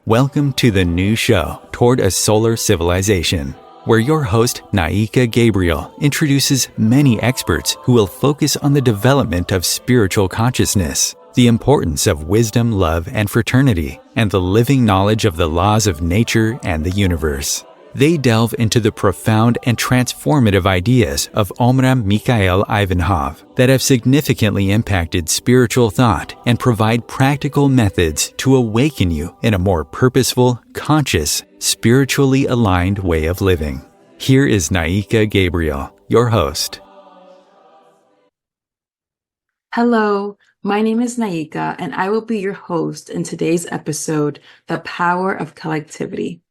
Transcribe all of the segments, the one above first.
Welcome to the new show, Toward a Solar Civilization, where your host, Naika Gabriel, introduces many experts who will focus on the development of spiritual consciousness, the importance of wisdom, love, and fraternity, and the living knowledge of the laws of nature and the universe. They delve into the profound and transformative ideas of Omraam Mikhail Ivanov that have significantly impacted spiritual thought and provide practical methods to awaken you in a more purposeful, conscious, spiritually aligned way of living. Here is Naika Gabriel, your host. Hello, my name is Naika, and I will be your host in today's episode, The Power of Collectivity.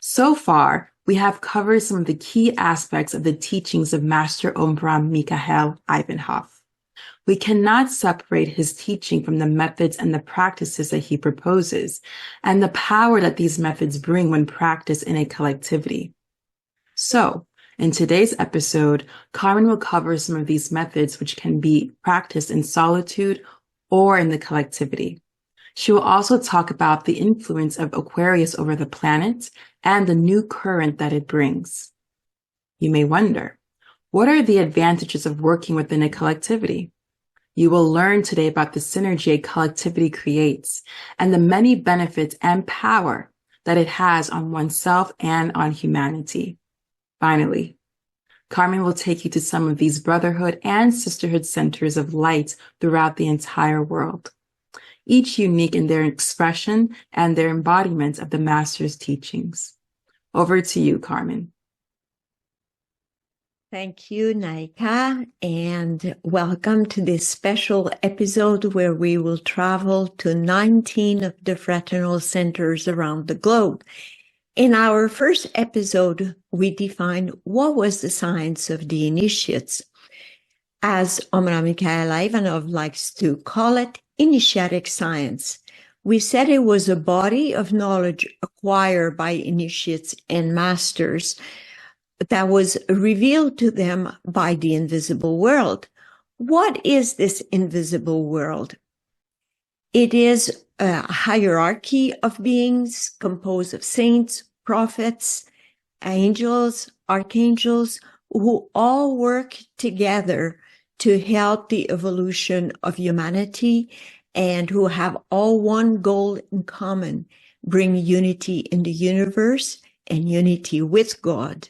So far, we have covered some of the key aspects of the teachings of Master Omraam Mikhail Ivanov. We cannot separate his teaching from the methods and the practices that he proposes, and the power that these methods bring when practiced in a collectivity. So, in today's episode, Carmen will cover some of these methods which can be practiced in solitude or in the collectivity. She will also talk about the influence of Aquarius over the planet and the new current that it brings. You may wonder, what are the advantages of working within a collectivity? You will learn today about the synergy a collectivity creates and the many benefits and power that it has on oneself and on humanity. Finally, Carmen will take you to some of these brotherhood and sisterhood centers of light throughout the entire world, each unique in their expression and their embodiment of the Master's teachings. Over to you, Carmen. Thank you, Naika, and welcome to this special episode where we will travel to 19 of the fraternal centers around the globe. In our first episode, we defined what was the science of the initiates. As Omraam Mikhail Ivanov likes to call it, Initiatic Science. We said it was a body of knowledge acquired by initiates and masters that was revealed to them by the invisible world. What is this invisible world? It is a hierarchy of beings composed of saints, prophets, angels, archangels, who all work together to help the evolution of humanity and who have all one goal in common, bring unity in the universe and unity with God.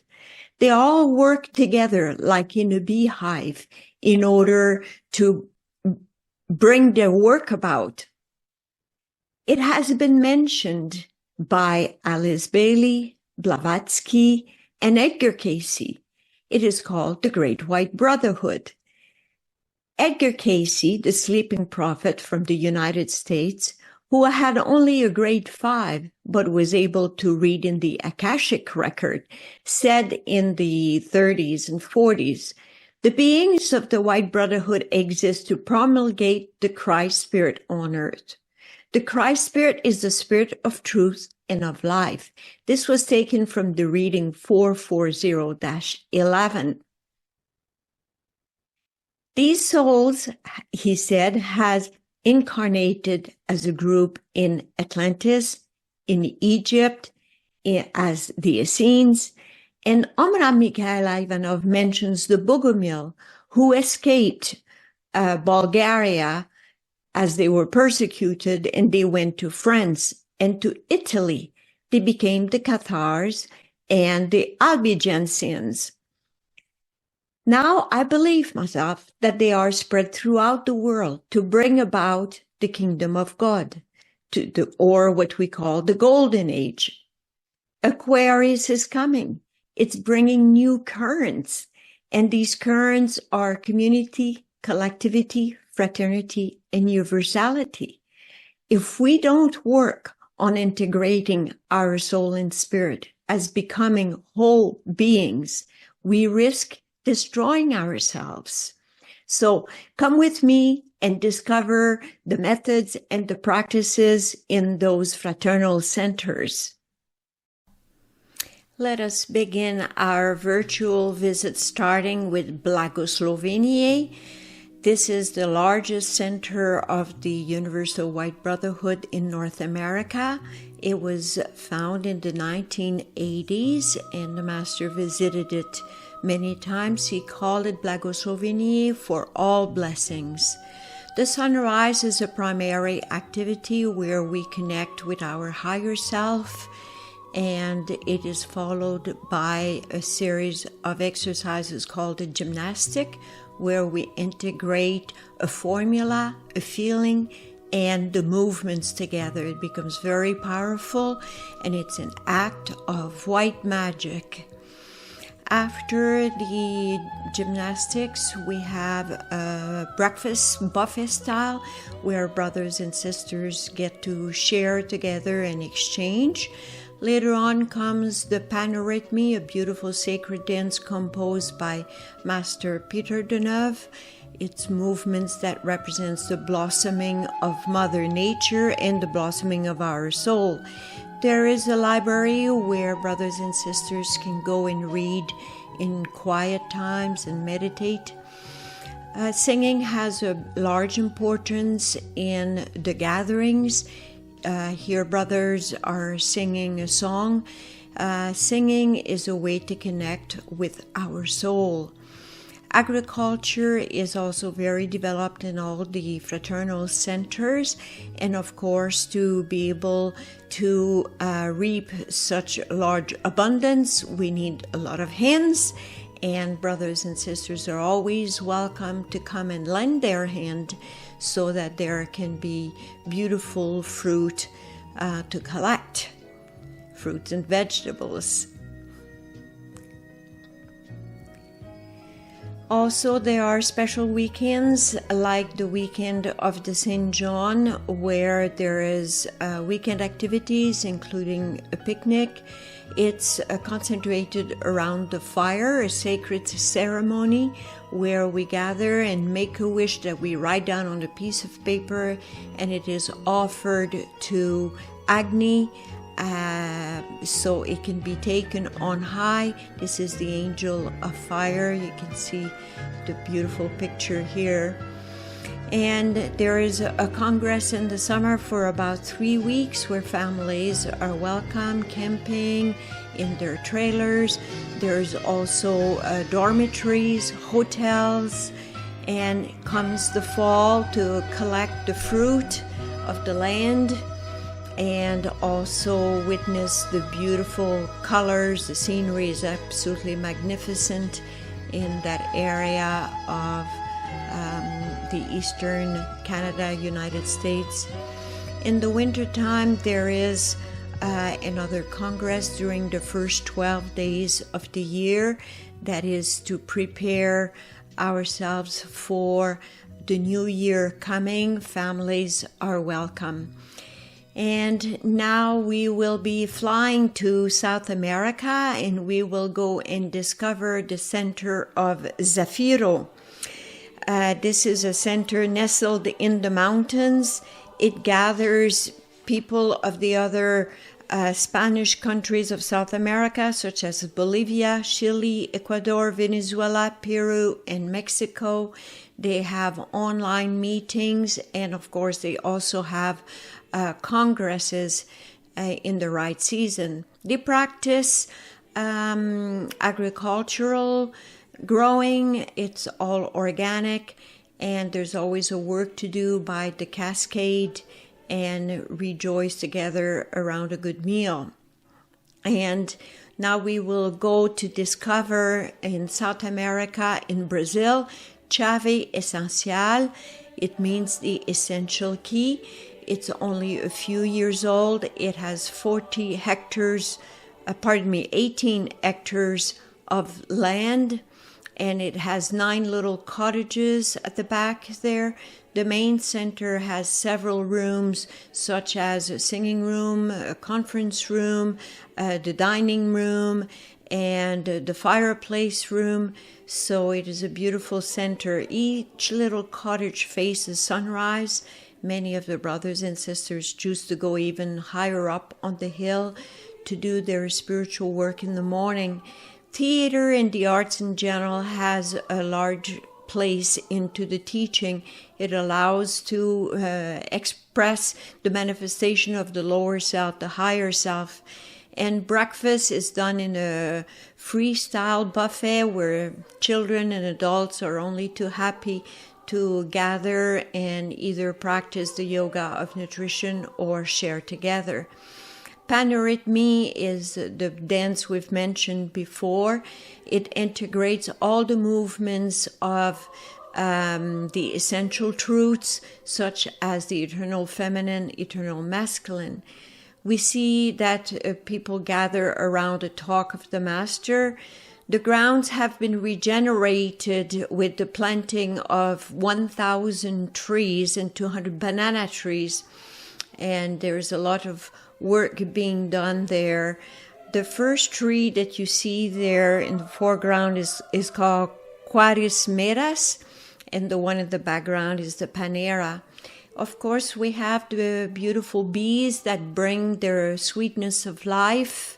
They all work together like in a beehive in order to bring their work about. It has been mentioned by Alice Bailey, Blavatsky, and Edgar Cayce. It is called the Great White Brotherhood. Edgar Cayce, the sleeping prophet from the United States, who had only a grade 5 but was able to read in the Akashic record, said in the 30s and 40s, the beings of the White Brotherhood exist to promulgate the Christ Spirit on earth. The Christ Spirit is the Spirit of truth and of life. This was taken from the reading 440-11. These souls, he said, has incarnated as a group in Atlantis, in Egypt, as the Essenes, and Omraam Mikhail Ivanov mentions the Bogomil, who escaped Bulgaria as they were persecuted, and they went to France and to Italy. They became the Cathars and the Albigensians. Now, I believe myself that they are spread throughout the world to bring about the kingdom of God, or what we call the golden age. Aquarius is coming. It's bringing new currents, and these currents are community, collectivity, fraternity, and universality. If we don't work on integrating our soul and spirit as becoming whole beings, we risk destroying ourselves. So come with me and discover the methods and the practices in those fraternal centers. Let us begin our virtual visit starting with Blagoslovenie. This is the largest center of the Universal White Brotherhood in North America. It was found in the 1980s, and the Master visited it many times. He called it Blagoslovenie, for all blessings. The sunrise is a primary activity where we connect with our higher self, and it is followed by a series of exercises called a gymnastic, where we integrate a formula, a feeling, and the movements together. It becomes very powerful, and it's an act of white magic. After the gymnastics, we have a breakfast buffet style where brothers and sisters get to share together and exchange. Later on comes the panorhythmy, a beautiful sacred dance composed by Master Peter Deneuve. It's movements that represents the blossoming of Mother Nature and the blossoming of our soul. There is a library where brothers and sisters can go and read in quiet times and meditate. Singing has a large importance in the gatherings. Here brothers are singing a song. Singing is a way to connect with our soul. Agriculture is also very developed in all the fraternal centers, and of course to be able to reap such large abundance, we need a lot of hands, and brothers and sisters are always welcome to come and lend their hand so that there can be beautiful fruit to collect, fruits and vegetables. Also, there are special weekends like the weekend of the St. John, where there is weekend activities including a picnic. It's concentrated around the fire, a sacred ceremony where we gather and make a wish that we write down on a piece of paper, and it is offered to Agni, so it can be taken on high. This is the angel of fire. You can see the beautiful picture here. And there is a congress in the summer for about 3 weeks where families are welcome, camping in their trailers. There's also dormitories, hotels, and comes the fall to collect the fruit of the land and also witness the beautiful colors. The scenery is absolutely magnificent in that area of the eastern Canada, United States. In the wintertime, there is another congress during the first 12 days of the year that is to prepare ourselves for the new year coming. Families are welcome. And now we will be flying to South America, and we will go and discover the center of Zafiro. This is a center nestled in the mountains. It gathers people of the other Spanish countries of South America, such as Bolivia, Chile, Ecuador, Venezuela, Peru, and Mexico. They have online meetings, and of course they also have congresses in the right season. They practice agricultural growing. It's all organic, and there's always a work to do by the cascade and rejoice together around a good meal. And now we will go to discover in South America, in Brazil, Chave Essencial. It means the essential key. It's only a few years old. It has 18 hectares of land, and it has 9 little cottages at the back there. The main center has several rooms, such as a singing room, a conference room, the dining room, and the fireplace room. So it is a beautiful center. Each little cottage faces sunrise. Many of the brothers and sisters choose to go even higher up on the hill to do their spiritual work in the morning. Theater and the arts in general has a large place into the teaching. It allows to express the manifestation of the lower self, the higher self. And breakfast is done in a freestyle buffet where children and adults are only too happy to gather and either practice the yoga of nutrition or share together. Panorhythmy is the dance we've mentioned before. It integrates all the movements of the essential truths, such as the eternal feminine, eternal masculine. We see that people gather around a talk of the master. The grounds have been regenerated with the planting of 1,000 trees and 200 banana trees. And there's a lot of work being done there. The first tree that you see there in the foreground is called Aquarius meras, and the one in the background is the Panera. Of course, we have the beautiful bees that bring their sweetness of life.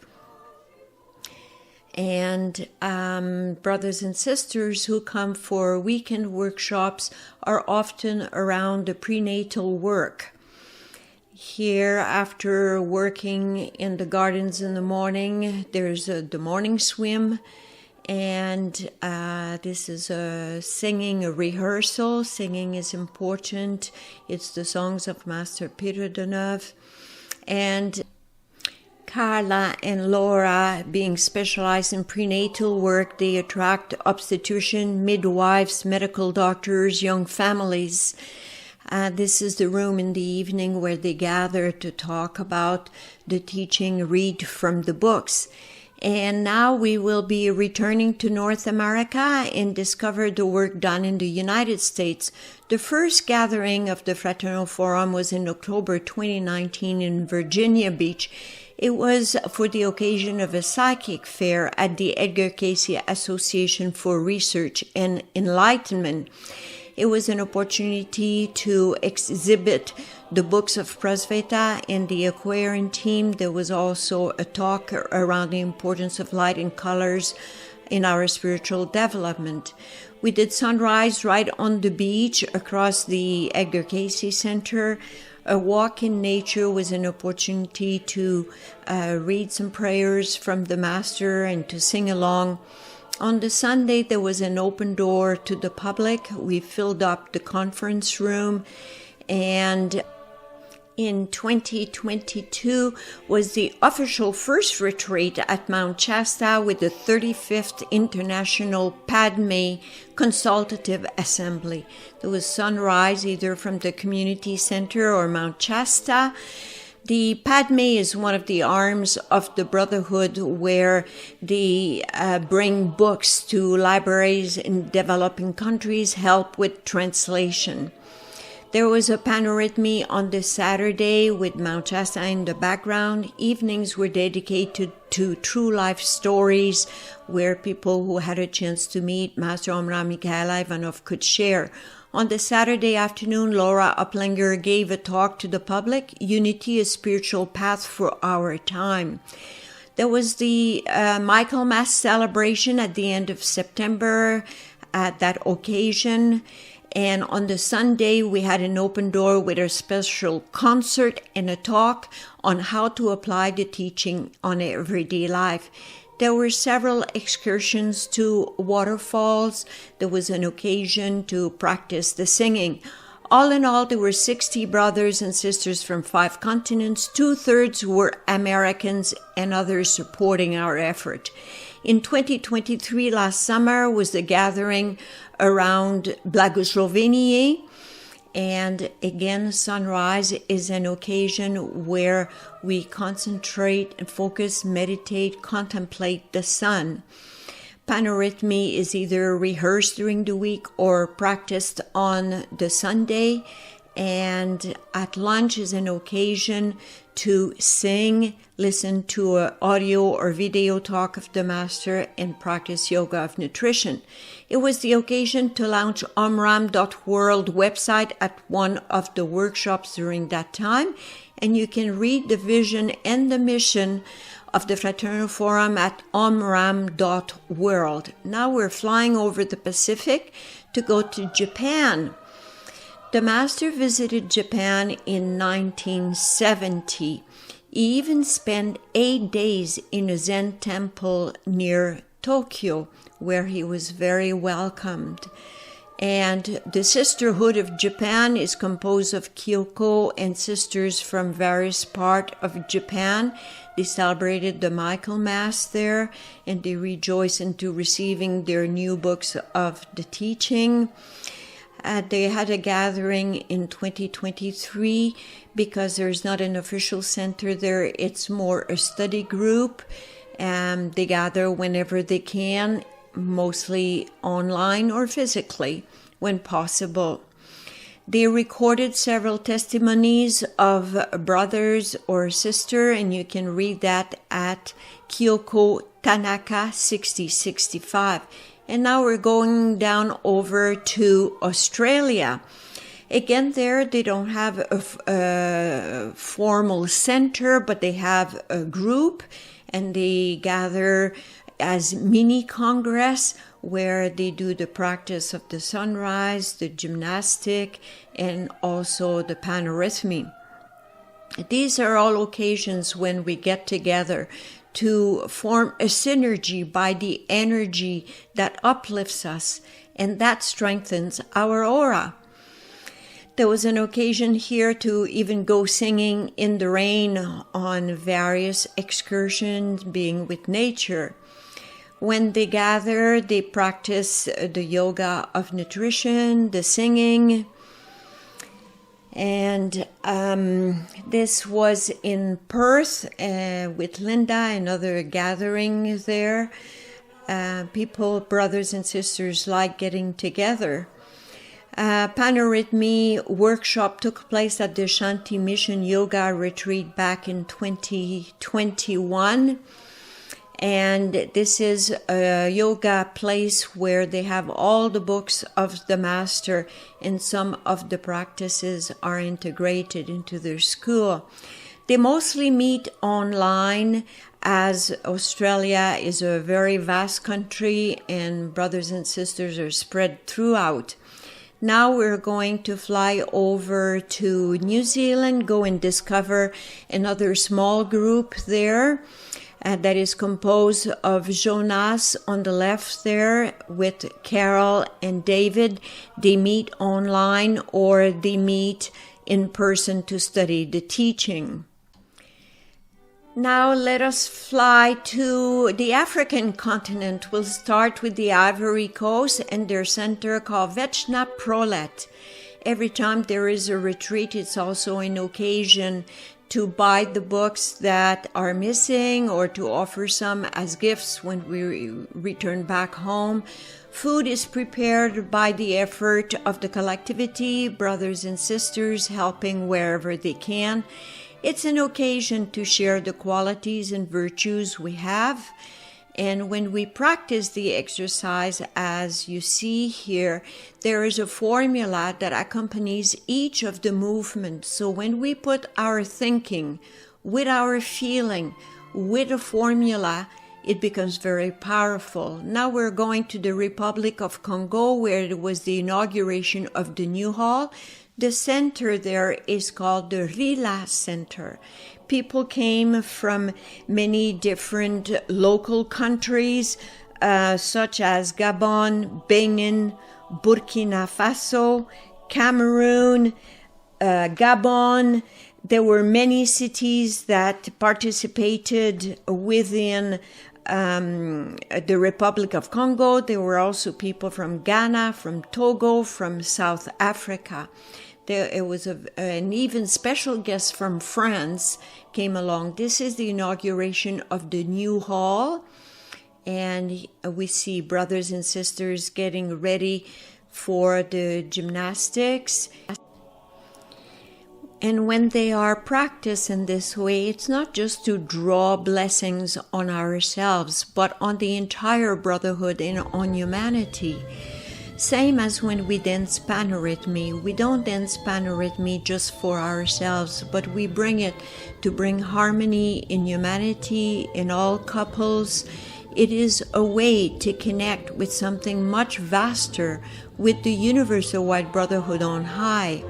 And brothers and sisters who come for weekend workshops are often around the prenatal work. Here, after working in the gardens in the morning, there's the morning swim. And this is a rehearsal. Singing is important. It's the songs of Master Peter Deneuve. And Carla and Laura, being specialized in prenatal work, they attract obstetrician, midwives, medical doctors, young families. This is the room in the evening where they gather to talk about the teaching, read from the books. And now we will be returning to North America and discover the work done in the United States. The first gathering of the Fraternal Forum was in October 2019 in Virginia Beach. It was for the occasion of a psychic fair at the Edgar Cayce Association for Research and Enlightenment. It was an opportunity to exhibit the books of Prasveta and the Aquarian team. There was also a talk around the importance of light and colors in our spiritual development. We did sunrise right on the beach across the Edgar Cayce Center. A walk in nature was an opportunity to read some prayers from the Master and to sing along. On the Sunday, there was an open door to the public. We filled up the conference room, and in 2022 was the official first retreat at Mount Shasta with the 35th International Padme Consultative Assembly. There was sunrise either from the community center or Mount Shasta. The Padme is one of the arms of the Brotherhood where they bring books to libraries in developing countries, help with translation. There was a panorhythmy on this Saturday with Mount Shasta in the background. Evenings were dedicated to true life stories where people who had a chance to meet Master Omraam Michaela Ivanov could share. On the Saturday afternoon, Laura Uplinger gave a talk to the public, Unity, a Spiritual Path for Our Time. There was the Michaelmas celebration at the end of September at that occasion. And on the Sunday, we had an open door with a special concert and a talk on how to apply the teaching on everyday life. There were several excursions to waterfalls. There was an occasion to practice the singing. All in all, there were 60 brothers and sisters from 5 continents. 2/3 were Americans and others supporting our effort. In 2023, last summer, was the gathering around Blagoslovenie. And again, sunrise is an occasion where we concentrate and focus, meditate, contemplate the sun. Panorhythmy is either rehearsed during the week or practiced on the Sunday. And at lunch is an occasion to sing, listen to an audio or video talk of the Master, and practice yoga of nutrition. It was the occasion to launch Omraam.world website at one of the workshops during that time, and you can read the vision and the mission of the Fraternal Forum at Omraam.world. Now we're flying over the Pacific to go to Japan. The master visited Japan in 1970. He even spent 8 days in a Zen temple near Tokyo, where he was very welcomed. And the Sisterhood of Japan is composed of Kyoko and sisters from various parts of Japan. They celebrated the Michaelmas there, and they rejoice into receiving their new books of the teaching. They had a gathering in 2023 because there's not an official center there. It's more a study group. They gather whenever they can, mostly online or physically when possible. They recorded several testimonies of brothers or sister, and you can read that at Kyoko Tanaka 6065. And now we're going down over to Australia. Again, there they don't have a formal center, but they have a group, and they gather as mini congress where they do the practice of the sunrise, the gymnastic, and also the panorhythmy. These are all occasions when we get together to form a synergy by the energy that uplifts us, and that strengthens our aura. There was an occasion here to even go singing in the rain on various excursions, being with nature. When they gather, they practice the yoga of nutrition, the singing. And this was in Perth with Linda, another gathering there. People, brothers and sisters, like getting together. Panorhythmy workshop took place at the Shanti Mission Yoga Retreat back in 2021. And this is a yoga place where they have all the books of the master, and some of the practices are integrated into their school. They mostly meet online, as Australia is a very vast country and brothers and sisters are spread throughout. Now we're going to fly over to New Zealand, go and discover another small group there. That is composed of Jonas on the left there with Carol and David. They meet online or they meet in person to study the teaching. Now let us fly to the African continent. We'll start with the Ivory Coast and their center called Vechna Prolet. Every time there is a retreat, it's also an occasion to buy the books that are missing or to offer some as gifts when we return back home. Food is prepared by the effort of the collectivity, brothers and sisters helping wherever they can. It's an occasion to share the qualities and virtues we have. And when we practice the exercise, as you see here, there is a formula that accompanies each of the movements. So when we put our thinking with our feeling, with a formula, it becomes very powerful. Now we're going to the Republic of Congo, where it was the inauguration of the new hall. The center there is called the Rila Center. People came from many different local countries, such as Gabon, Benin, Burkina Faso, Cameroon, Gabon. There were many cities that participated within the Republic of Congo. There were also people from Ghana, from Togo, from South Africa. It was an even special guest from France came along. This is the inauguration of the new hall, and we see brothers and sisters getting ready for the gymnastics. And when they are practiced in this way, it's not just to draw blessings on ourselves, but on the entire brotherhood and on humanity. Same as when we dance panorhythmy. We don't dance panorhythmy just for ourselves, but we bring it to bring harmony in humanity, in all couples, It is a way to connect with something much vaster, with the universal white brotherhood on high.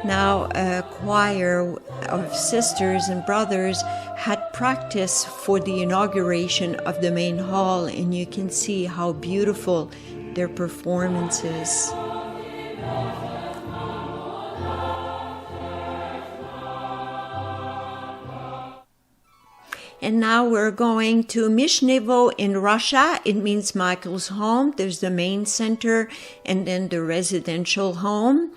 Now, a choir of sisters and brothers had practice for the inauguration of the main hall, and you can see how beautiful their performance is. And now we're going to Mishnevo in Russia. It means Michael's home. There's the main center and then the residential home.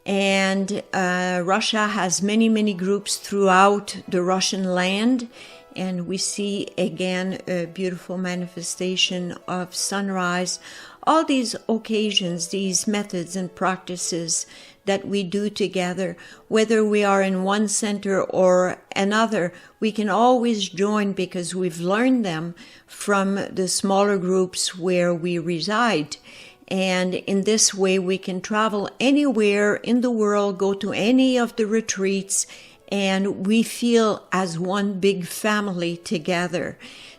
And Russia has many, many groups throughout the Russian land. And we see again a beautiful manifestation of sunrise. All these occasions, these methods and practices that we do together, whether we are in one center or another, we can always join because we've learned them from the smaller groups where we reside. And in this way, we can travel anywhere in the world, go to any of the retreats, and we feel as one big family together.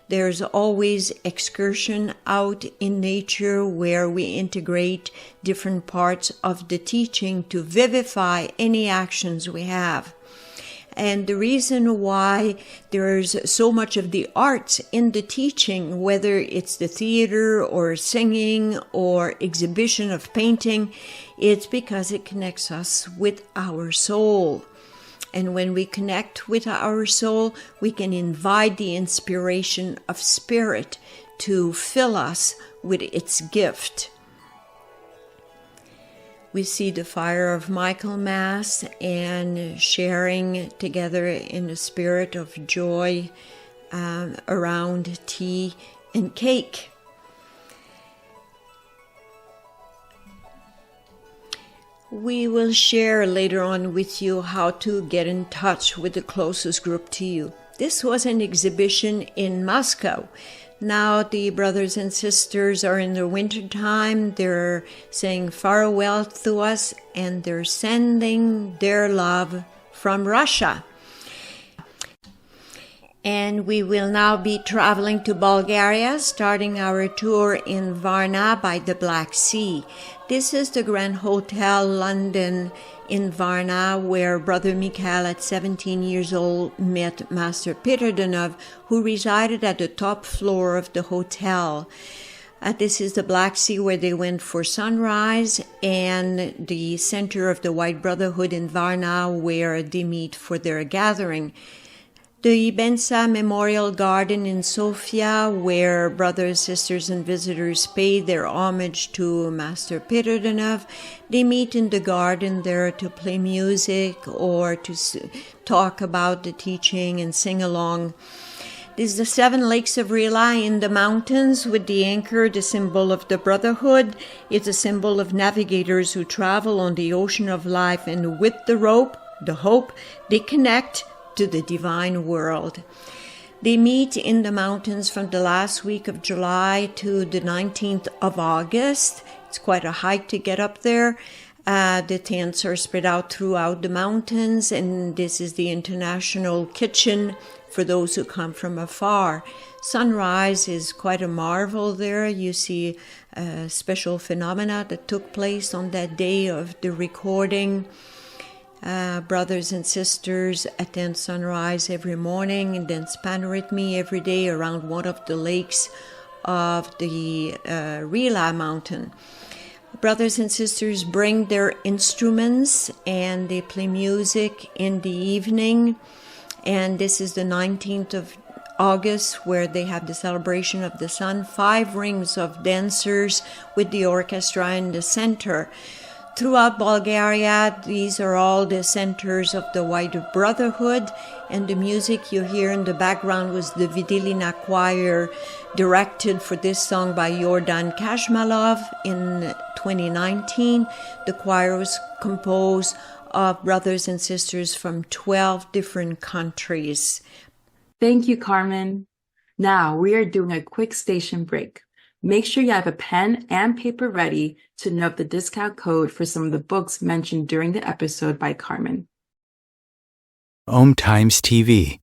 There's always excursion out in nature where we integrate different parts of the teaching to vivify any actions we have. And the reason why there's so much of the arts in the teaching, whether it's the theater or singing or exhibition of painting, it's because it connects us with our soul. And when we connect with our soul, we can invite the inspiration of spirit to fill us with its gift. We see the fire of Michaelmas and sharing together in a spirit of joy around tea and cake. We will share later on with you how to get in touch with the closest group to you. This was an exhibition in Moscow. Now the brothers and sisters are in the winter time. They're saying farewell to us and they're sending their love from Russia. And we will now be traveling to Bulgaria, starting our tour in Varna by the Black Sea. This is the Grand Hotel London in Varna, where Brother Mikhail at 17 years old met Master Peter Danov, who resided at the top floor of the hotel. This is the Black Sea where they went for sunrise, and the center of the White Brotherhood in Varna where they meet for their gathering. The Bensa Memorial Garden in Sofia, where brothers, sisters, and visitors pay their homage to Master Peter Danov. They meet in the garden there to play music or to talk about the teaching and sing along. This is the Seven Lakes of Rila in the mountains with the anchor, the symbol of the Brotherhood. It's a symbol of navigators who travel on the ocean of life, and with the rope, the hope, they connect to the divine world. They meet in the mountains from the last week of July to the 19th of August. It's quite a hike to get up there. The tents are spread out throughout the mountains, and this is the international kitchen for those who come from afar. Sunrise is quite a marvel there. You see special phenomena that took place on that day of the recording. Brothers and sisters attend sunrise every morning and then Spanorhythmy every day around one of the lakes of the Rila mountain. Brothers and sisters bring their instruments and they play music in the evening. And this is the 19th of August, where they have the celebration of the sun. 5 rings of dancers with the orchestra in the center. Throughout Bulgaria, these are all the centers of the White Brotherhood, and the music you hear in the background was the Vidilina choir, directed for this song by Yordan Kashmalov in 2019. The choir was composed of brothers and sisters from 12 different countries. Thank you, Carmen. Now we are doing a quick station break. Make sure you have a pen and paper ready to note the discount code for some of the books mentioned during the episode by Carmen. Om Times TV.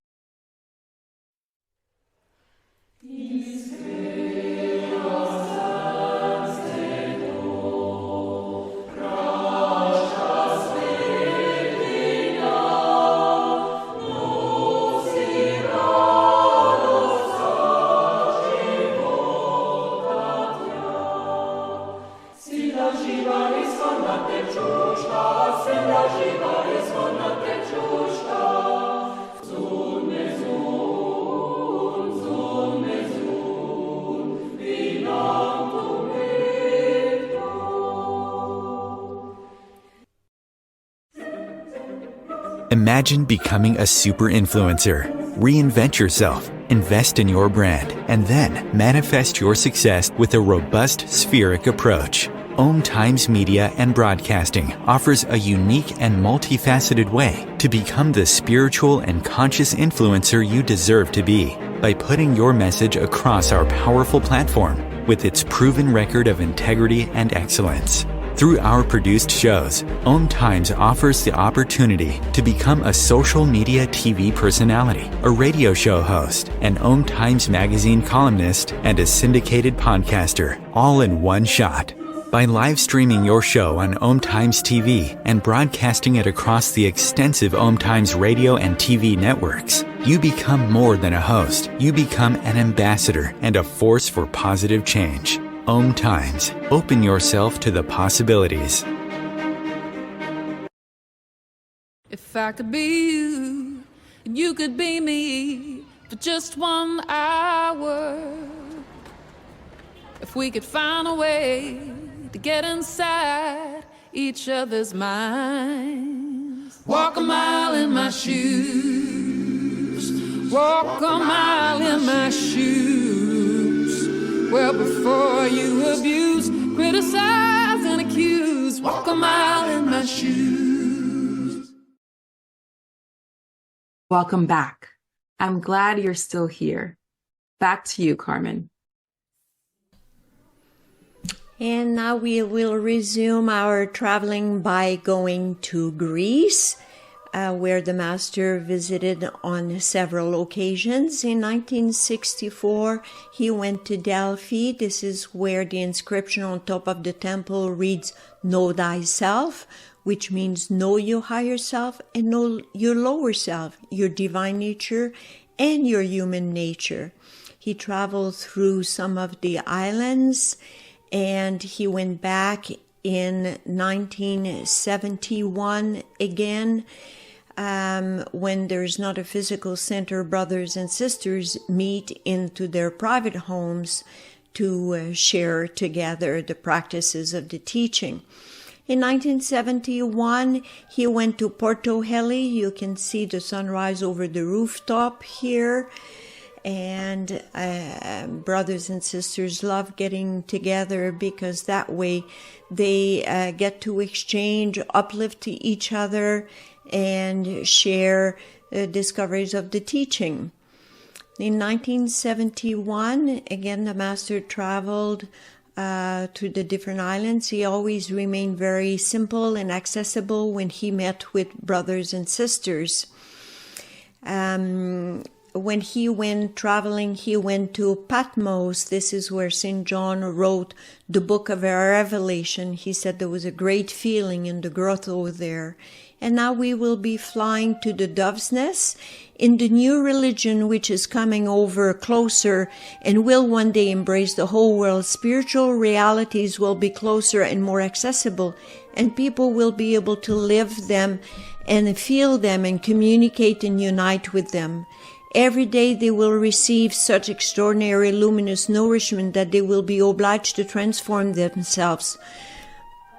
Imagine becoming a super influencer. Reinvent yourself, invest in your brand, and then manifest your success with a robust spheric approach. Om Times Media and Broadcasting offers a unique and multifaceted way to become the spiritual and conscious influencer you deserve to be by putting your message across our powerful platform with its proven record of integrity and excellence. Through our produced shows, Om Times offers the opportunity to become a social media TV personality, a radio show host, an Om Times magazine columnist, and a syndicated podcaster, all in one shot. By live streaming your show on Om Times TV and broadcasting it across the extensive Om Times radio and TV networks, you become more than a host. You become an ambassador and a force for positive change. Om Times. Open yourself to the possibilities. If I could be you, and you could be me for just 1 hour. If we could find a way to get inside each other's minds. Walk a mile in my shoes. Walk a mile in my shoes. Well, before you abuse, criticize, and accuse. Walk a mile in my shoes. Welcome back. I'm glad you're still here. Back to you, Carmen. And now we will resume our traveling by going to Greece, where the Master visited on several occasions. In 1964, he went to Delphi. This is where the inscription on top of the temple reads, "Know thyself," which means know your higher self and know your lower self, your divine nature and your human nature. He traveled through some of the islands, and he went back in 1971 again, when there's not a physical center, brothers and sisters meet into their private homes to share together the practices of the teaching. In 1971, he went to Porto Heli. You can see the sunrise over the rooftop here. And brothers and sisters love getting together because that way they get to exchange, uplift to each other, and share discoveries of the teaching. In 1971, again, the Master traveled to the different islands. He always remained very simple and accessible when he met with brothers and sisters. When he went traveling, he went to Patmos. This is where St. John wrote the book of Revelation. He said there was a great feeling in the grotto there. And now we will be flying to the Dove's Nest in the new religion which is coming over closer and will one day embrace the whole world. Spiritual realities will be closer and more accessible, and people will be able to live them and feel them and communicate and unite with them. Every day they will receive such extraordinary luminous nourishment that they will be obliged to transform themselves.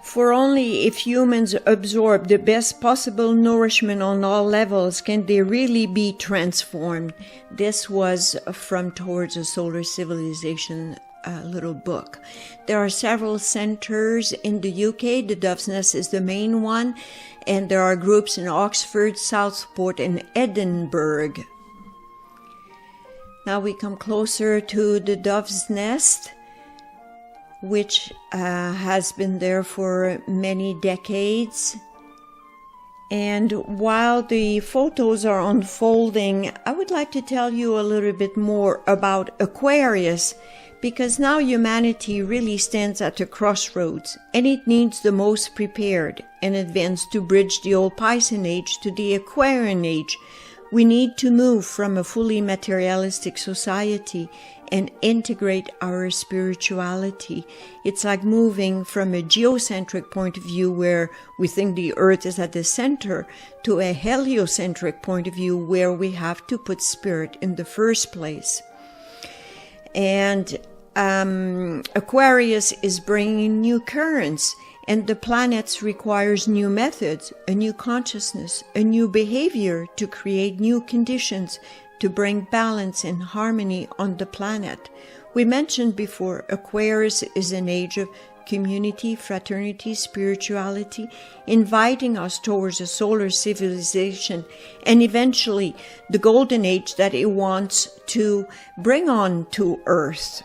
For only if humans absorb the best possible nourishment on all levels can they really be transformed. This was from Towards a Solar Civilization little book. There are several centers in the UK. The Dove's Nest is the main one, and there are groups in Oxford, Southport, and Edinburgh. Now we come closer to the Dove's Nest, which has been there for many decades. And while the photos are unfolding, I would like to tell you a little bit more about Aquarius, because now humanity really stands at a crossroads, and it needs the most prepared and advanced to bridge the old Piscean age to the Aquarian age. We need to move from a fully materialistic society and integrate our spirituality. It's like moving from a geocentric point of view where we think the earth is at the center to a heliocentric point of view where we have to put spirit in the first place. And Aquarius is bringing new currents, And the planets requires new methods, a new consciousness, a new behavior to create new conditions to bring balance and harmony on the planet. We mentioned before, Aquarius is an age of community, fraternity, spirituality, inviting us towards a solar civilization and eventually the golden age that it wants to bring on to Earth.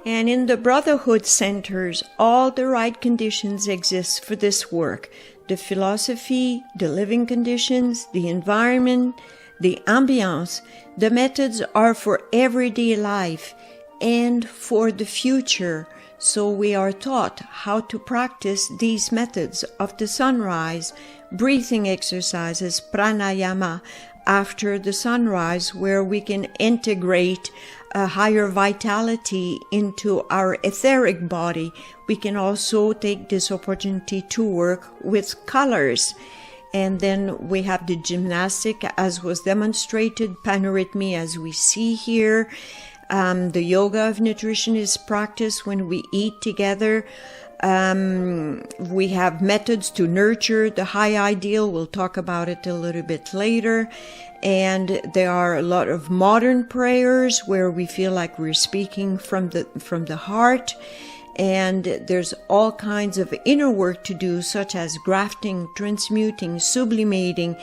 And in the Brotherhood centers, all the right conditions exist for this work. The philosophy, the living conditions, the environment, the ambiance. The methods are for everyday life and for the future. So we are taught how to practice these methods of the sunrise, breathing exercises, pranayama, after the sunrise, where we can integrate a higher vitality into our etheric body. We can also take this opportunity to work with colors. And then we have the gymnastic, as was demonstrated, panorhythmy, as we see here. The yoga of nutrition is practiced when we eat together. We have methods to nurture the high ideal. We'll talk about it a little bit later. And there are a lot of modern prayers where we feel like we're speaking from the heart. And there's all kinds of inner work to do, such as grafting, transmuting, sublimating,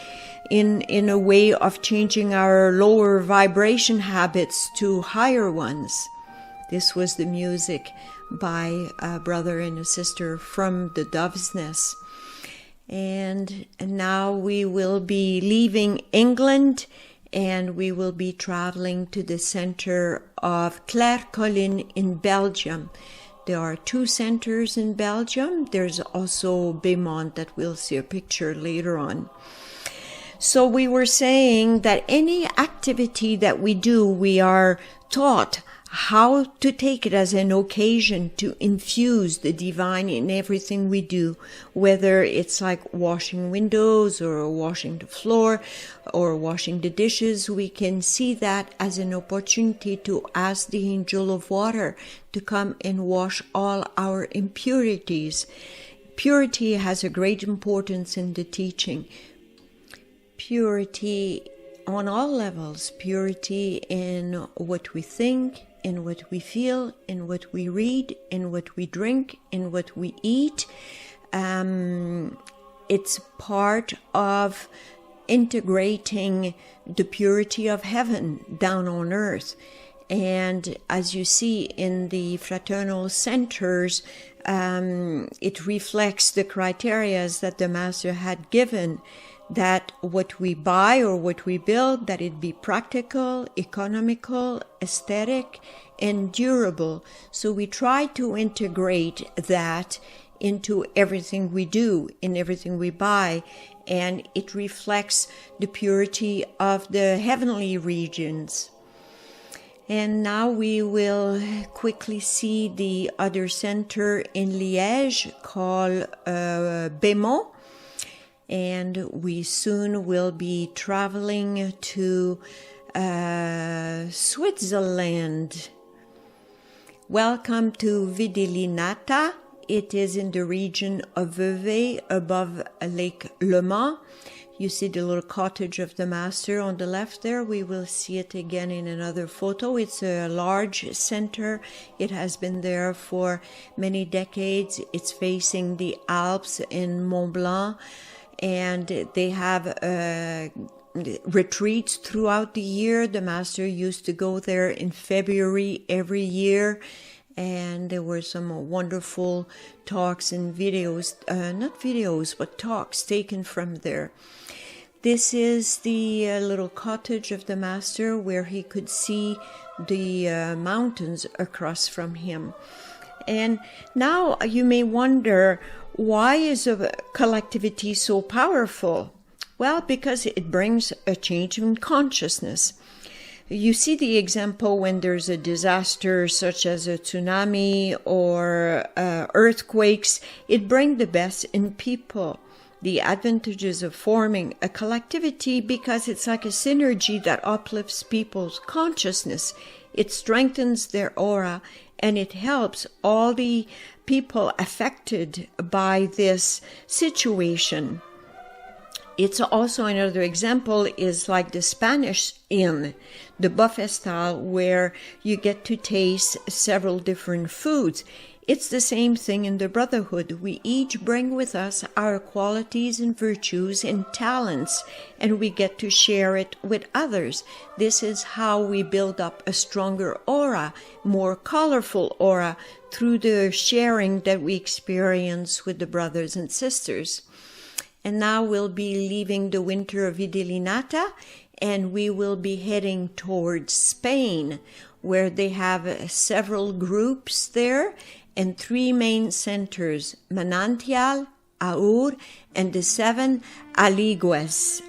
in a way of changing our lower vibration habits to higher ones. This was the music by a brother and a sister from the Dove's Nest. And now we will be leaving England and we will be traveling to the center of Claire-Colline in Belgium. There are 2 centers in Belgium. There's also Beaumont that we'll see a picture later on. So we were saying that any activity that we do, we are taught how to take it as an occasion to infuse the divine in everything we do, whether it's like washing windows or washing the floor or washing the dishes. We can see that as an opportunity to ask the angel of water to come and wash all our impurities. Purity has a great importance in the teaching. Purity on all levels, purity in what we think, in what we feel, in what we read, in what we drink, in what we eat. It's part of integrating the purity of heaven down on earth. And as you see in the fraternal centers, it reflects the criteria that the Master had given, that what we buy or what we build, that it be practical, economical, aesthetic, and durable. So we try to integrate that into everything we do, in everything we buy, and it reflects the purity of the heavenly regions. And now we will quickly see the other center in Liège called Beaumont. And we soon will be traveling to Switzerland. Welcome to Vidilinata. It is in the region of Vevey, above Lake Le Mans. You see the little cottage of the Master on the left there. We will see it again in another photo. It's a large center. It has been there for many decades. It's facing the Alps in Mont Blanc. And they have retreats throughout the year. The Master used to go there in February every year. And there were some wonderful talks and videos, not videos, but talks taken from there. This is the little cottage of the Master where he could see the mountains across from him. And now you may wonder, why is a collectivity so powerful? Well, because it brings a change in consciousness. You see the example when there's a disaster such as a tsunami or earthquakes, it brings the best in people. The advantages of forming a collectivity, because it's like a synergy that uplifts people's consciousness. It strengthens their aura and it helps all the people affected by this situation. It's also another example is like the Spanish Inn, the buffet style, where you get to taste several different foods. It's the same thing in the Brotherhood. We each bring with us our qualities and virtues and talents, and we get to share it with others. This is how we build up a stronger aura, more colorful aura, through the sharing that we experience with the brothers and sisters. And now we'll be leaving the winter of Idilinata, and we will be heading towards Spain, where they have several groups there and 3 main centers, Manantial, Aur, and the 7 Aligues.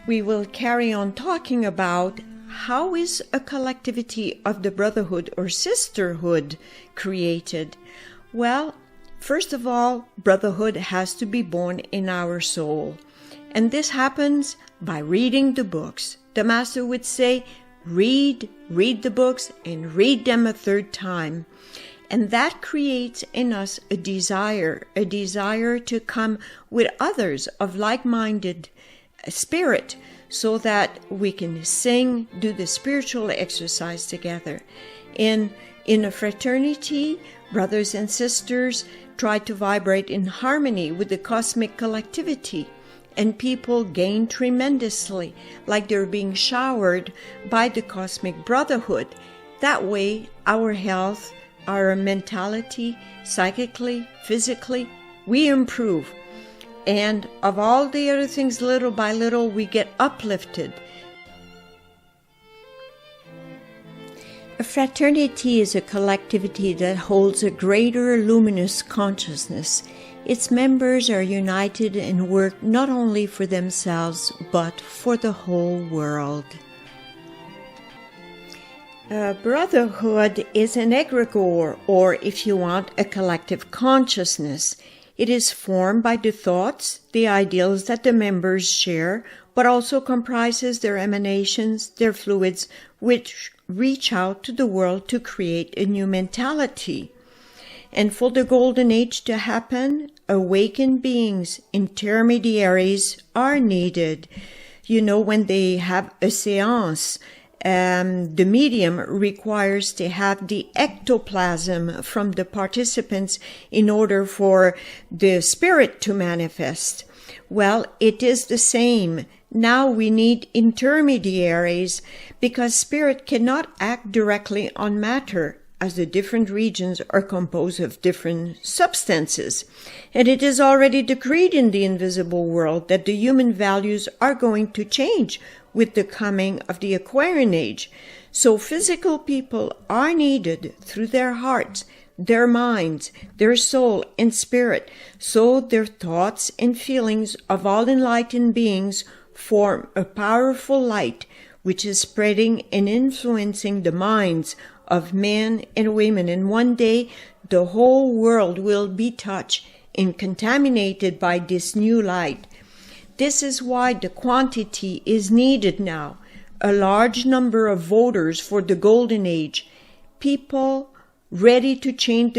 We will carry on talking about how is a collectivity of the brotherhood or sisterhood created. Well, first of all, brotherhood has to be born in our soul. And this happens by reading the books. The master would say, read the books and read them a 3rd time. And that creates in us a desire to come with others of like-minded spirit so that we can sing, do the spiritual exercise together. In a fraternity, brothers and sisters try to vibrate in harmony with the cosmic collectivity, and people gain tremendously, like they're being showered by the cosmic brotherhood. That way, our health, our mentality, psychically, physically, we improve. And of all the other things, little by little, we get uplifted. A fraternity is a collectivity that holds a greater luminous consciousness. Its members are united and work not only for themselves, but for the whole world. A brotherhood is an egregore, or if you want, a collective consciousness. It is formed by the thoughts, the ideals that the members share, but also comprises their emanations, their fluids, which reach out to the world to create a new mentality. And for the golden age to happen, awakened beings, intermediaries, are needed. You know, when they have a séance, the medium requires to have the ectoplasm from the participants in order for the spirit to manifest. Well, it is the same. Now we need intermediaries because spirit cannot act directly on matter, as the different regions are composed of different substances. And it is already decreed in the invisible world that the human values are going to change with the coming of the Aquarian age. So physical people are needed through their hearts, their minds, their soul and spirit, so their thoughts and feelings of all enlightened beings form a powerful light which is spreading and influencing the minds of men and women. And one day the whole world will be touched and contaminated by this new light. This is why the quantity is needed now. A large number of voters for the golden age, people ready to change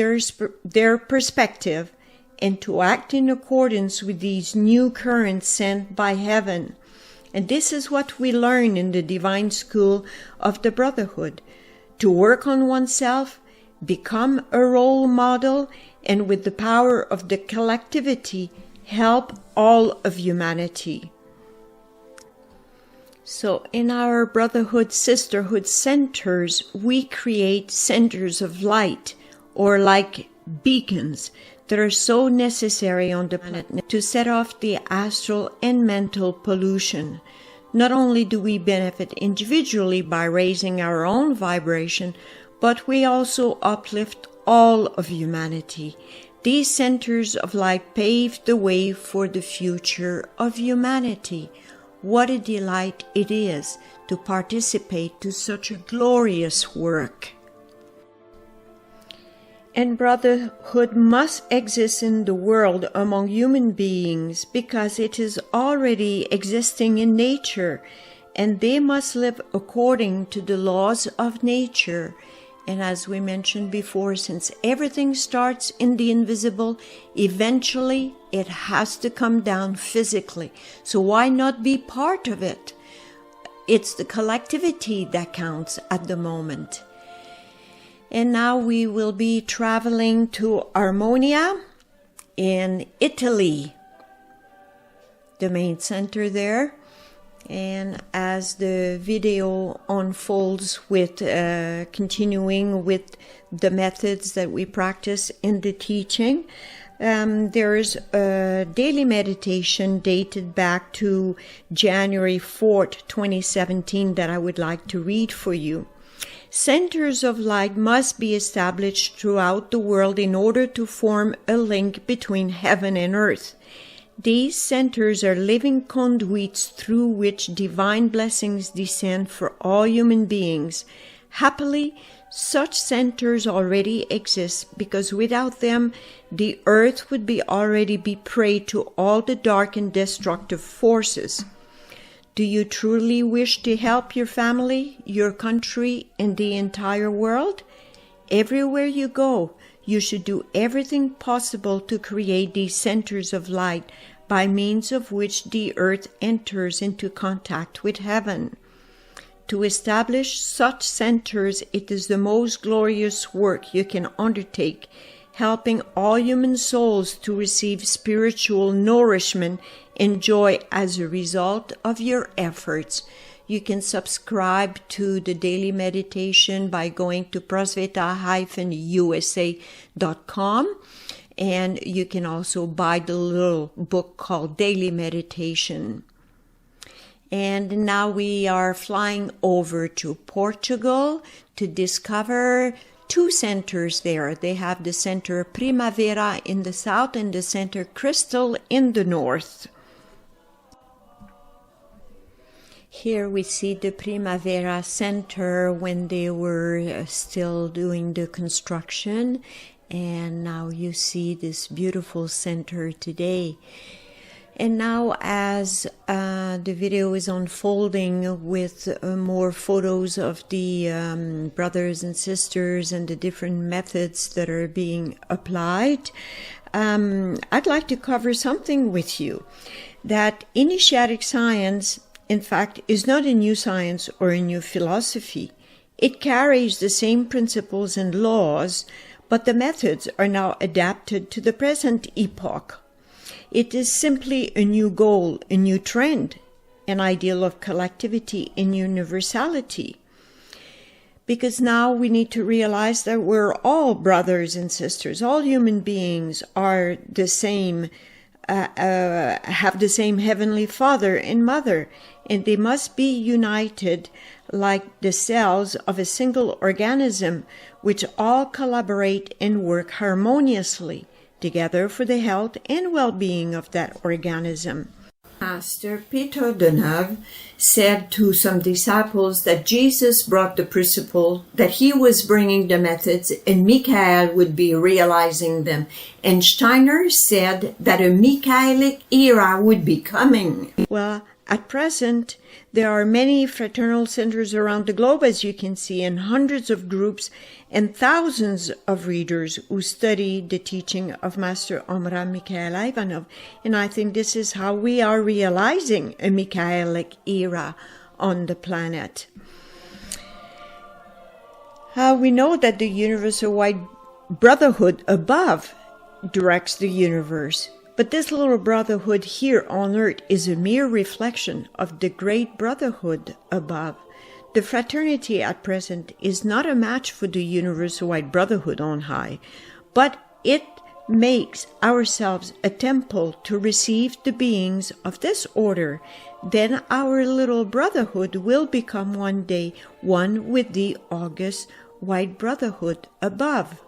their perspective and to act in accordance with these new currents sent by heaven. And this is what we learn in the divine school of the Brotherhood. To work on oneself, become a role model, and with the power of the collectivity, help all of humanity. So in our brotherhood, sisterhood centers, we create centers of light, or like beacons that are so necessary on the planet to set off the astral and mental pollution. Not only do we benefit individually by raising our own vibration, but we also uplift all of humanity. These centers of light pave the way for the future of humanity. What a delight it is to participate to such a glorious work. And brotherhood must exist in the world among human beings because it is already existing in nature, and they must live according to the laws of nature. And as we mentioned before, since everything starts in the invisible, eventually it has to come down physically. So why not be part of it? It's the collectivity that counts at the moment. And now we will be traveling to Armonia in Italy, the main center there. And as the video unfolds with continuing with the methods that we practice in the teaching, there's a daily meditation dated back to January 4th, 2017 that I would like to read for you. Centers of light must be established throughout the world in order to form a link between heaven and earth. These centers are living conduits through which divine blessings descend for all human beings. Happily, such centers already exist because without them, the earth would already be prey to all the dark and destructive forces. Do you truly wish to help your family, your country, and the entire world? Everywhere you go, you should do everything possible to create these centers of light by means of which the earth enters into contact with heaven. To establish such centers, it is the most glorious work you can undertake, helping all human souls to receive spiritual nourishment and joy as a result of your efforts. You can subscribe to the daily meditation by going to prosveta-usa.com, and you can also buy the little book called Daily Meditation. And now we are flying over to Portugal to discover two centers there. They have the center Primavera in the south and the center Crystal in the north. Here we see the Primavera Center when they were still doing the construction, and now you see this beautiful center today. And now as the video is unfolding with more photos of the brothers and sisters and the different methods that are being applied, I'd like to cover something with you. That Initiatic Science, in fact, is not a new science or a new philosophy. It carries the same principles and laws, but the methods are now adapted to the present epoch. It is simply a new goal, a new trend, an ideal of collectivity and universality. Because now we need to realize that we're all brothers and sisters. All human beings are the same, have the same Heavenly Father and Mother, and they must be united like the cells of a single organism, which all collaborate and work harmoniously together for the health and well-being of that organism. Master Peter Deneuve said to some disciples that Jesus brought the principle, that he was bringing the methods and Michael would be realizing them. And Steiner said that a Michaelic era would be coming. Well, at present, there are many fraternal centers around the globe, as you can see, and hundreds of groups and thousands of readers who study the teaching of Master Omraam Mikhail Ivanov. And I think this is how we are realizing a Michaelic era on the planet. We know that the universal white brotherhood above directs the universe. But this little brotherhood here on earth is a mere reflection of the great brotherhood above. The fraternity at present is not a match for the universal white brotherhood on high, but it makes ourselves a temple to receive the beings of this order. Then our little brotherhood will become one day one with the august white brotherhood above.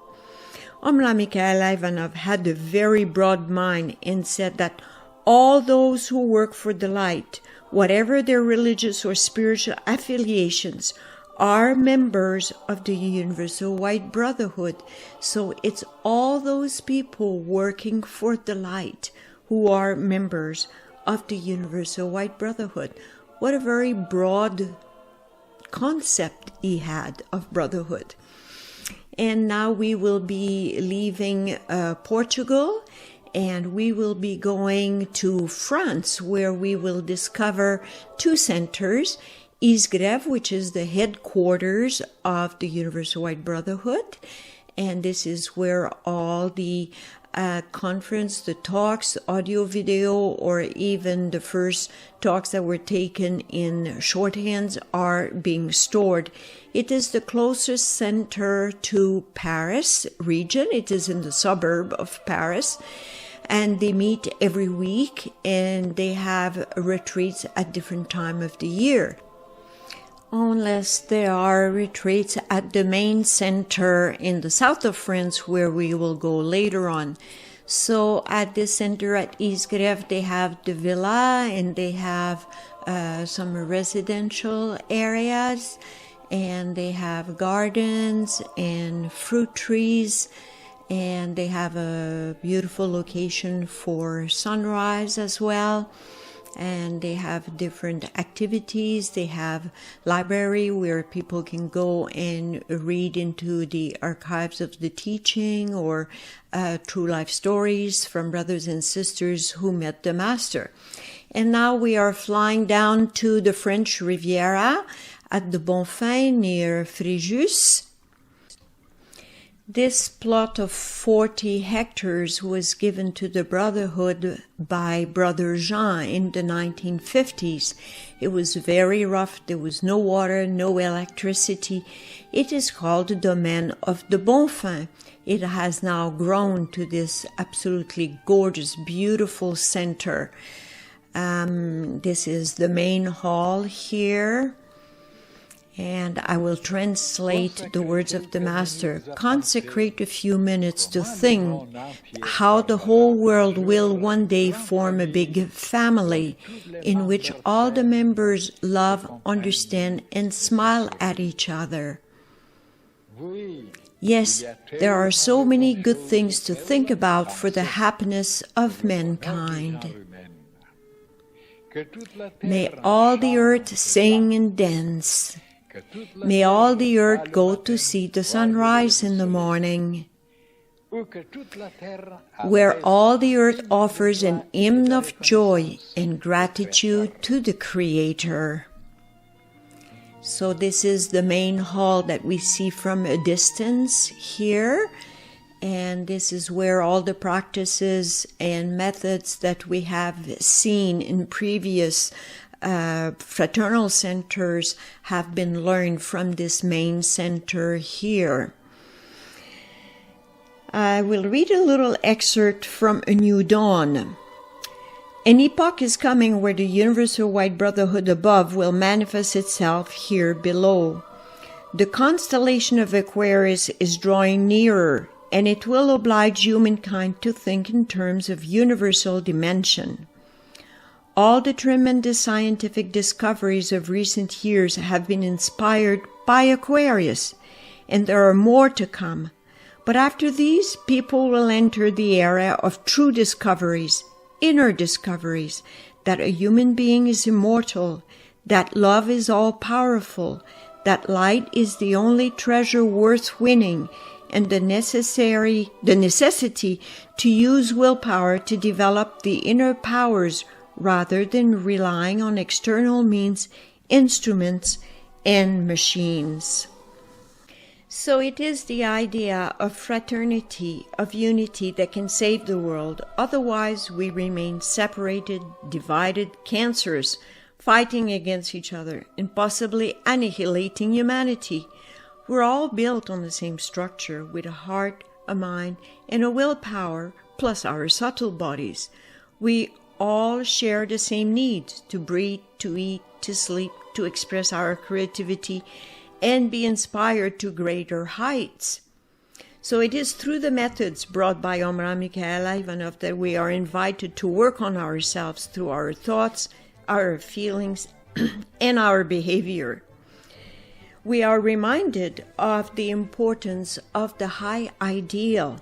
Omraam Mikhail Ivanov had a very broad mind and said that all those who work for the light, whatever their religious or spiritual affiliations, are members of the Universal White Brotherhood. So it's all those people working for the light who are members of the Universal White Brotherhood. What a very broad concept he had of brotherhood. And now we will be leaving Portugal, and we will be going to France, where we will discover two centers, Isgreve, which is the headquarters of the Universal White Brotherhood, and this is where all the conference, the talks, audio, video, or even the first talks that were taken in shorthands are being stored. It is the closest center to Paris region. It is in the suburb of Paris. And they meet every week, and they have retreats at different time of the year. Unless there are retreats at the main center in the south of France, where we will go later on. So at this center at Isgreve, they have the villa, and they have some residential areas, and they have gardens and fruit trees, and they have a beautiful location for sunrise as well. And they have different activities. They have library where people can go and read into the archives of the teaching, or true life stories from brothers and sisters who met the master. And now we are flying down to the French Riviera at the Bonfim near Fréjus. This plot of 40 hectares was given to the Brotherhood by Brother Jean in the 1950s. It was very rough. There was no water, no electricity. It is called the Domaine of the Bonfim. It has now grown to this absolutely gorgeous, beautiful center. This is the main hall here. And I will translate the words of the Master. Consecrate a few minutes to think how the whole world will one day form a big family in which all the members love, understand, and smile at each other. Yes, there are so many good things to think about for the happiness of mankind. May all the earth sing and dance. May all the earth go to see the sunrise in the morning, where all the earth offers an hymn of joy and gratitude to the Creator. So this is the main hall that we see from a distance here, and this is where all the practices and methods that we have seen in previous fraternal centers have been learned from this main center here. I will read a little excerpt from A New Dawn. An epoch is coming where the Universal White Brotherhood above will manifest itself here below. The constellation of Aquarius is drawing nearer, and it will oblige humankind to think in terms of universal dimension. All the tremendous scientific discoveries of recent years have been inspired by Aquarius, and there are more to come. But after these, people will enter the era of true discoveries, inner discoveries, that a human being is immortal, that love is all-powerful, that light is the only treasure worth winning, and the necessity to use willpower to develop the inner powers rather than relying on external means, instruments, and machines. So it is the idea of fraternity, of unity, that can save the world. Otherwise, we remain separated, divided, cancerous, fighting against each other, and possibly annihilating humanity. We're all built on the same structure, with a heart, a mind, and a willpower, plus our subtle bodies. We all share the same needs: to breathe, to eat, to sleep, to express our creativity, and be inspired to greater heights. So it is through the methods brought by Omraam Michaela Ivanov that we are invited to work on ourselves through our thoughts, our feelings, and our behavior. We are reminded of the importance of the high ideal.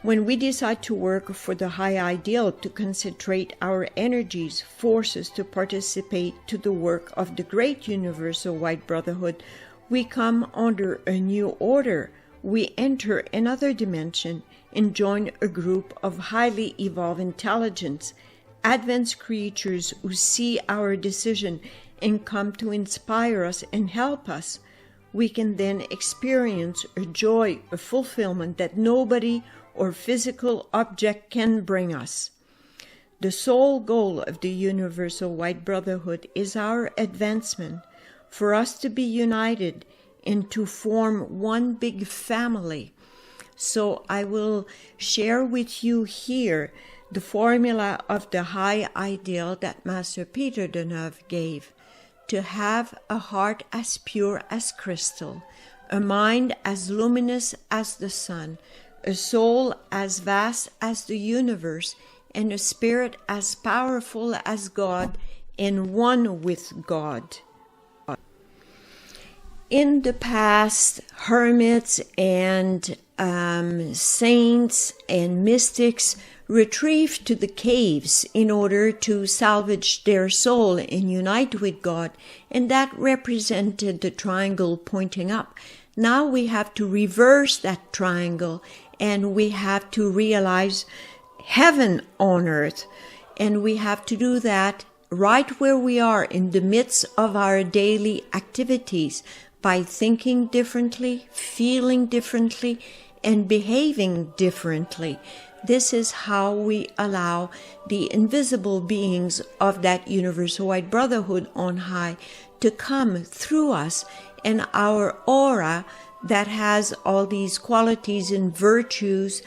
When we decide to work for the high ideal, to concentrate our energies, forces to participate to the work of the great Universal White Brotherhood, we come under a new order, we enter another dimension and join a group of highly evolved intelligence, advanced creatures who see our decision and come to inspire us and help us. We can then experience a joy, a fulfillment that nobody or physical object can bring us. The sole goal of the Universal White Brotherhood is our advancement, for us to be united and to form one big family. So I will share with you here the formula of the high ideal that Master Peter Deneuve gave: to have a heart as pure as crystal, a mind as luminous as the sun, a soul as vast as the universe, and a spirit as powerful as God, and one with God. In the past, hermits and saints and mystics retrieved to the caves in order to salvage their soul and unite with God, and that represented the triangle pointing up. Now we have to reverse that triangle, and we have to realize heaven on earth, and we have to do that right where we are in the midst of our daily activities, by thinking differently, feeling differently, and behaving differently. This is how we allow the invisible beings of that Universal White Brotherhood on high to come through us, and our aura that has all these qualities and virtues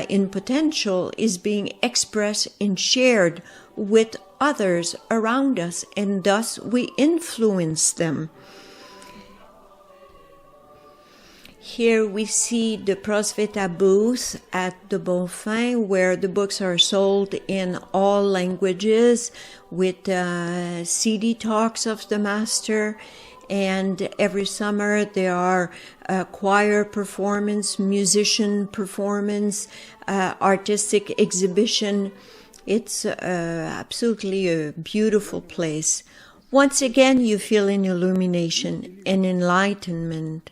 in potential is being expressed and shared with others around us, and thus we influence them. Here we see the Prosveta booth at the Bonfin, where the books are sold in all languages with CD talks of the Master. And every summer there are choir performance, musician performance, artistic exhibition. It's absolutely a beautiful place. Once again, you feel an illumination, an enlightenment.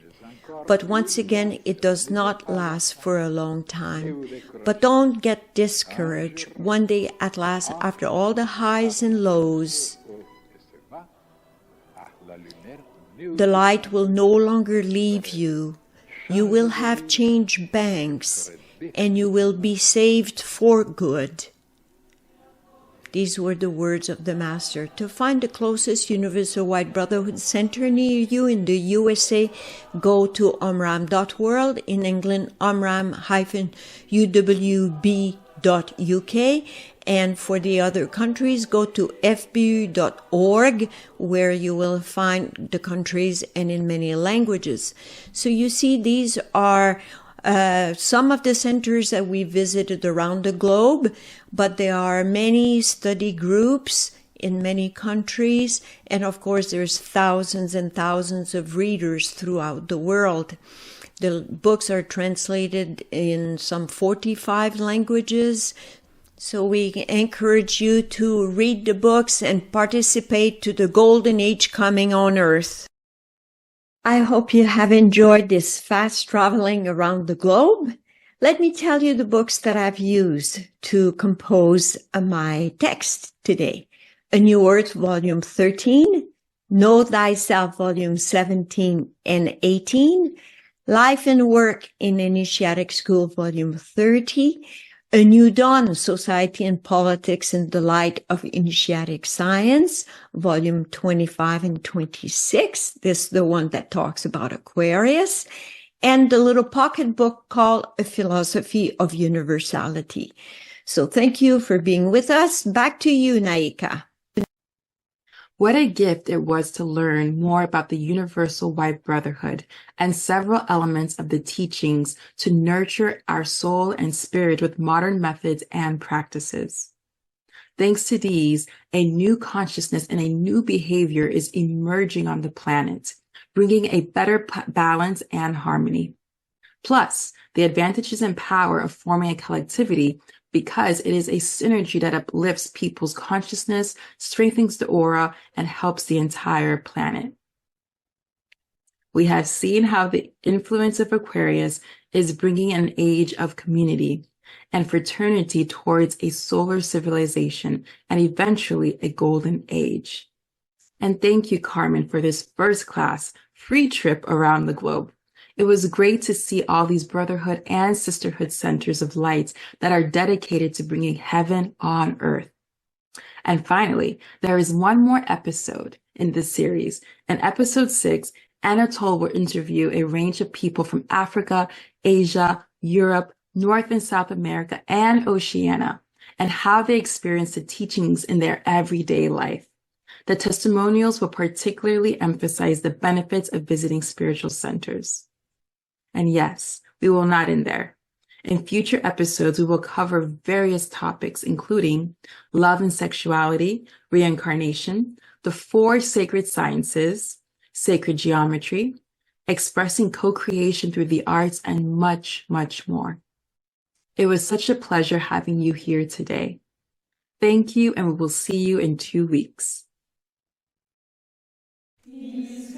But once again, it does not last for a long time. But don't get discouraged. One day at last, after all the highs and lows, the light will no longer leave you. You will have changed banks, and you will be saved for good. These were the words of the Master. To find the closest Universal White Brotherhood Center near you in the USA, go to omraam.world. In England, omraam-uwb.uk. And for the other countries, go to fbu.org, where you will find the countries and in many languages. So you see, these are some of the centers that we visited around the globe, but there are many study groups in many countries, and of course there's thousands and thousands of readers throughout the world. The books are translated in some 45 languages, so we encourage you to read the books and participate to the golden age coming on earth. I hope you have enjoyed this fast traveling around the globe. Let me tell you the books that I've used to compose my text today. A New Earth, Volume 13, Know Thyself, Volume 17 and 18, Life and Work in Initiatic School, Volume 30, A New Dawn, Society and Politics in the Light of Initiatic Science, Volume 25 and 26. This is the one that talks about Aquarius. And the little pocket book called A Philosophy of Universality. So thank you for being with us. Back to you, Naika. What a gift it was to learn more about the Universal White Brotherhood and several elements of the teachings to nurture our soul and spirit with modern methods and practices. Thanks to these, a new consciousness and a new behavior is emerging on the planet, bringing a better balance and harmony. Plus, the advantages and power of forming a collectivity, because it is a synergy that uplifts people's consciousness, strengthens the aura, and helps the entire planet. We have seen how the influence of Aquarius is bringing an age of community and fraternity towards a solar civilization and eventually a golden age. And thank you, Carmen, for this first class free trip around the globe. It was great to see all these brotherhood and sisterhood centers of lights that are dedicated to bringing heaven on earth. And finally, there is one more episode in this series. In episode 6, Anatole will interview a range of people from Africa, Asia, Europe, North and South America, and Oceania, and how they experience the teachings in their everyday life. The testimonials will particularly emphasize the benefits of visiting spiritual centers. And yes, we will not end there. In future episodes, we will cover various topics, including love and sexuality, reincarnation, the 4 sacred sciences, sacred geometry, expressing co-creation through the arts, and much, much more. It was such a pleasure having you here today. Thank you, and we will see you in 2 weeks. Peace.